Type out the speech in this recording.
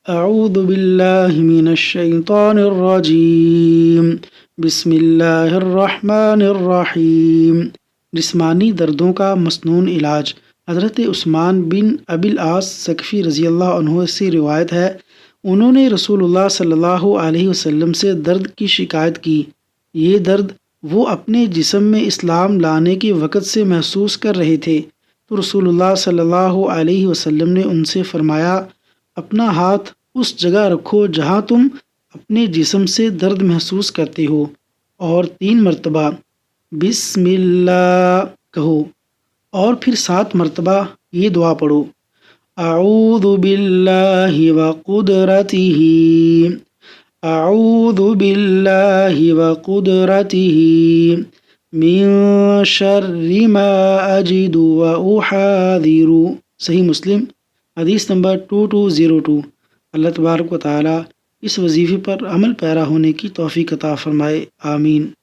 اعوذ باللہ من الشیطان الرجیم بسم اللہ الرحمن الرحیم۔ جسمانی دردوں کا مسنون علاج۔ حضرت عثمان بن ابی العاص ثقفی رضی اللہ عنہ سے روایت ہے، انہوں نے رسول اللہ صلی اللہ علیہ وسلم سے درد کی شکایت کی۔ یہ درد وہ اپنے جسم میں اسلام لانے کے وقت سے محسوس کر رہے تھے، تو رسول اللہ صلی اللہ علیہ وسلم نے ان سے فرمایا، اپنا ہاتھ اس جگہ رکھو جہاں تم اپنے جسم سے درد محسوس کرتے ہو، اور 3 مرتبہ بسم اللہ کہو، اور پھر 7 مرتبہ یہ دعا پڑھو، اعوذ باللہ وقدرتہ، اعوذ باللہ وقدرتہ من شر ما اجد واحاذر۔ صحیح مسلم حدیث نمبر 2202۔ اللہ تبارک و تعالی اس وظیفے پر عمل پیرا ہونے کی توفیق عطا فرمائے، آمین۔